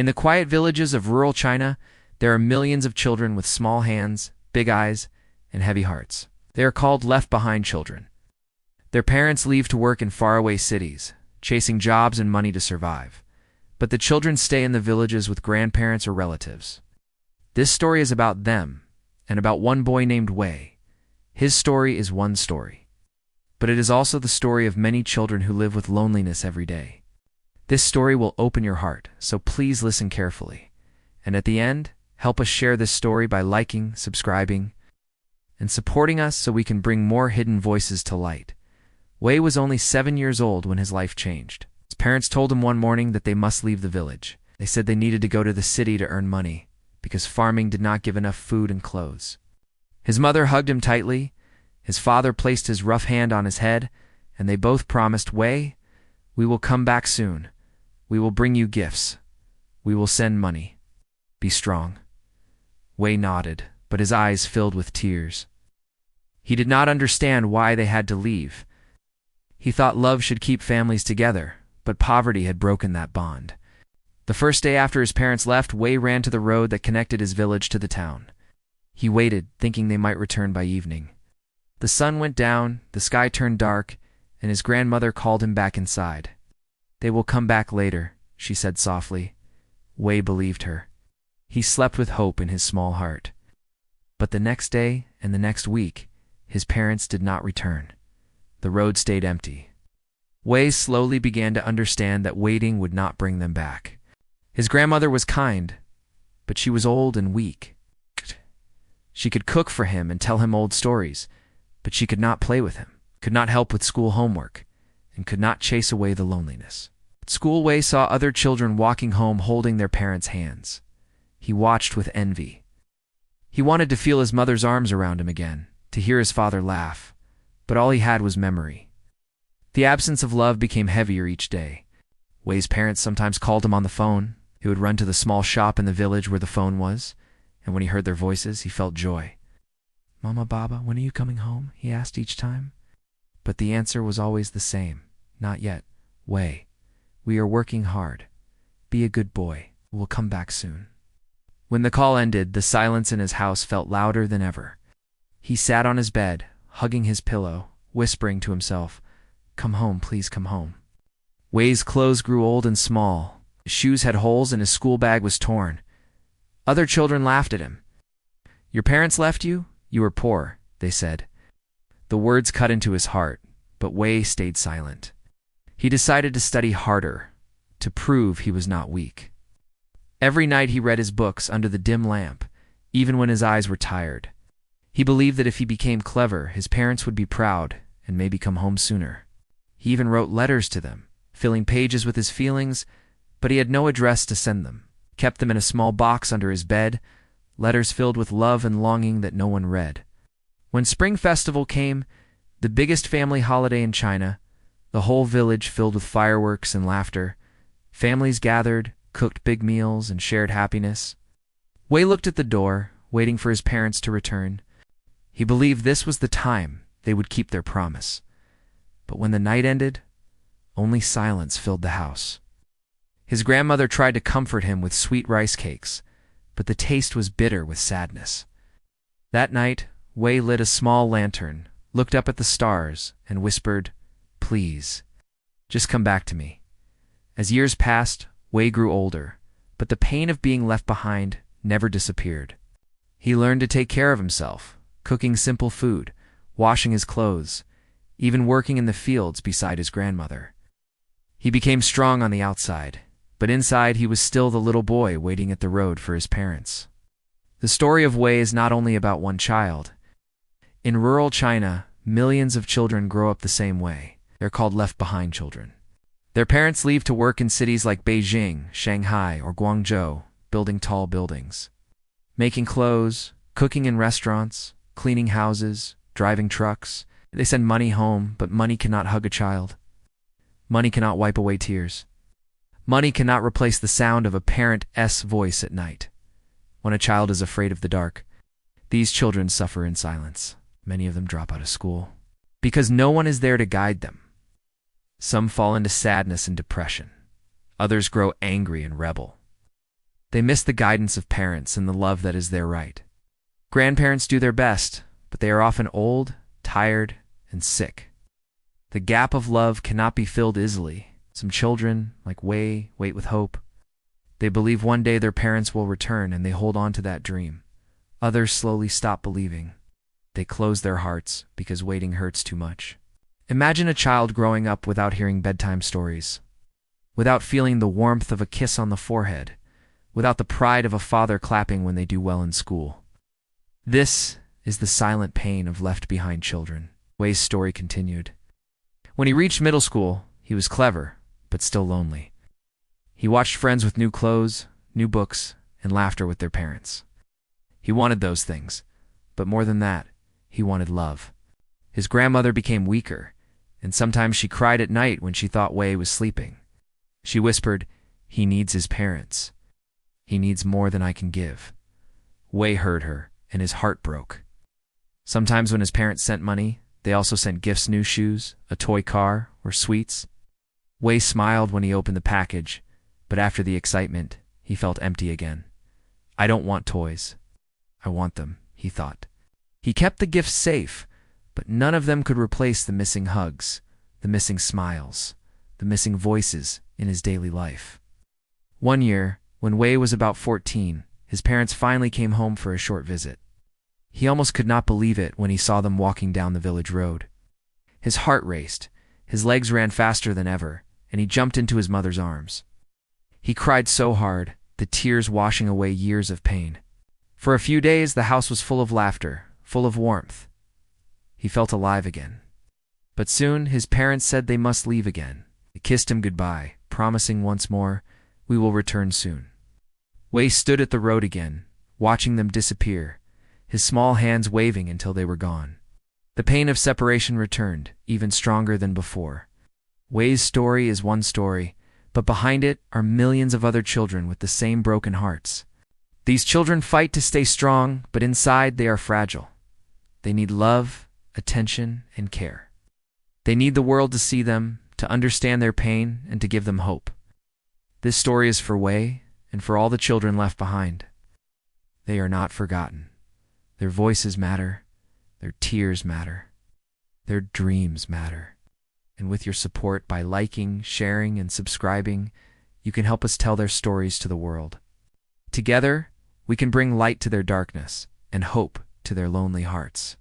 In the quiet villages of rural China, there are millions of children with small hands, big eyes, and heavy hearts. They are called left-behind children. Their parents leave to work in faraway cities, chasing jobs and money to survive. But the children stay in the villages with grandparents or relatives. This story is about them, and about one boy named Wei. His story is one story. But it is also the story of many children who live with loneliness every day. This story will open your heart, so please listen carefully. And at the end, help us share this story by liking, subscribing, and supporting us so we can bring more hidden voices to light. Wei was only 7 years old when his life changed. His parents told him one morning that they must leave the village. They said they needed to go to the city to earn money, because farming did not give enough food and clothes. His mother hugged him tightly. His father placed his rough hand on his head, and they both promised, "Wei, we will come back soon. We will bring you gifts. We will send money. Be strong." Wei nodded, but his eyes filled with tears. He did not understand why they had to leave. He thought love should keep families together, but poverty had broken that bond. The first day after his parents left, Wei ran to the road that connected his village to the town. He waited, thinking they might return by evening. The sun went down, the sky turned dark, and his grandmother called him back inside. "They will come back later," she said softly. Wei believed her. He slept with hope in his small heart. But the next day and the next week, his parents did not return. The road stayed empty. Wei slowly began to understand that waiting would not bring them back. His grandmother was kind, but she was old and weak. She could cook for him and tell him old stories, but she could not play with him, could not help with school homework, and could not chase away the loneliness. At school, Wei saw other children walking home holding their parents' hands. He watched with envy. He wanted to feel his mother's arms around him again, to hear his father laugh, but all he had was memory. The absence of love became heavier each day. Wei's parents sometimes called him on the phone. He would run to the small shop in the village where the phone was, and when he heard their voices, he felt joy. "Mama, Baba, when are you coming home?" he asked each time. But the answer was always the same. "Not yet, Wei. We are working hard. Be a good boy. We'll come back soon." When the call ended, the silence in his house felt louder than ever. He sat on his bed, hugging his pillow, whispering to himself, "Come home, please come home." Wei's clothes grew old and small. His shoes had holes and his school bag was torn. Other children laughed at him. "Your parents left you? You were poor," they said. The words cut into his heart, but Wei stayed silent. He decided to study harder, to prove he was not weak. Every night he read his books under the dim lamp, even when his eyes were tired. He believed that if he became clever, his parents would be proud and maybe come home sooner. He even wrote letters to them, filling pages with his feelings, but he had no address to send them. He kept them in a small box under his bed, letters filled with love and longing that no one read. When Spring Festival came, the biggest family holiday in China, the whole village filled with fireworks and laughter, families gathered, cooked big meals, and shared happiness. Wei looked at the door, waiting for his parents to return. He believed this was the time they would keep their promise. But when the night ended, only silence filled the house. His grandmother tried to comfort him with sweet rice cakes, but the taste was bitter with sadness. That night, Wei lit a small lantern, looked up at the stars, and whispered, "Please, just come back to me." As years passed, Wei grew older, but the pain of being left behind never disappeared. He learned to take care of himself, cooking simple food, washing his clothes, even working in the fields beside his grandmother. He became strong on the outside, but inside he was still the little boy waiting at the road for his parents. The story of Wei is not only about one child. In rural China, millions of children grow up the same way. They're called left-behind children. Their parents leave to work in cities like Beijing, Shanghai, or Guangzhou, building tall buildings. Making clothes, cooking in restaurants, cleaning houses, driving trucks. They send money home, but money cannot hug a child. Money cannot wipe away tears. Money cannot replace the sound of a parent's voice at night. When a child is afraid of the dark, these children suffer in silence. Many of them drop out of school because no one is there to guide them. Some fall into sadness and depression. Others grow angry and rebel. They miss the guidance of parents and the love that is their right. Grandparents do their best, but they are often old, tired, and sick. The gap of love cannot be filled easily. Some children, like Wei, wait with hope. They believe one day their parents will return and they hold on to that dream. Others slowly stop believing. They close their hearts because waiting hurts too much. Imagine a child growing up without hearing bedtime stories, without feeling the warmth of a kiss on the forehead, without the pride of a father clapping when they do well in school. This is the silent pain of left-behind children. Wei's story continued. When he reached middle school, he was clever, but still lonely. He watched friends with new clothes, new books, and laughter with their parents. He wanted those things, but more than that, he wanted love. His grandmother became weaker, and sometimes she cried at night when she thought Wei was sleeping. She whispered, "He needs his parents. He needs more than I can give." Wei heard her, and his heart broke. Sometimes when his parents sent money, they also sent gifts, new shoes, a toy car, or sweets. Wei smiled when he opened the package, but after the excitement, he felt empty again. "I don't want toys. I want them," he thought. He kept the gifts safe, but none of them could replace the missing hugs, the missing smiles, the missing voices in his daily life. One year, when Wei was about 14, his parents finally came home for a short visit. He almost could not believe it when he saw them walking down the village road. His heart raced, his legs ran faster than ever, and he jumped into his mother's arms. He cried so hard, the tears washing away years of pain. For a few days, the house was full of laughter, full of warmth. He felt alive again. But soon, his parents said they must leave again. They kissed him goodbye, promising once more, "We will return soon." Wei stood at the road again, watching them disappear, his small hands waving until they were gone. The pain of separation returned, even stronger than before. Wei's story is one story, but behind it are millions of other children with the same broken hearts. These children fight to stay strong, but inside they are fragile. They need love, attention, and care. They need the world to see them, to understand their pain, and to give them hope. This story is for Wei and for all the children left behind. They are not forgotten. Their voices matter, their tears matter, their dreams matter. And with your support by liking, sharing, and subscribing, you can help us tell their stories to the world. Together, we can bring light to their darkness and hope to their lonely hearts.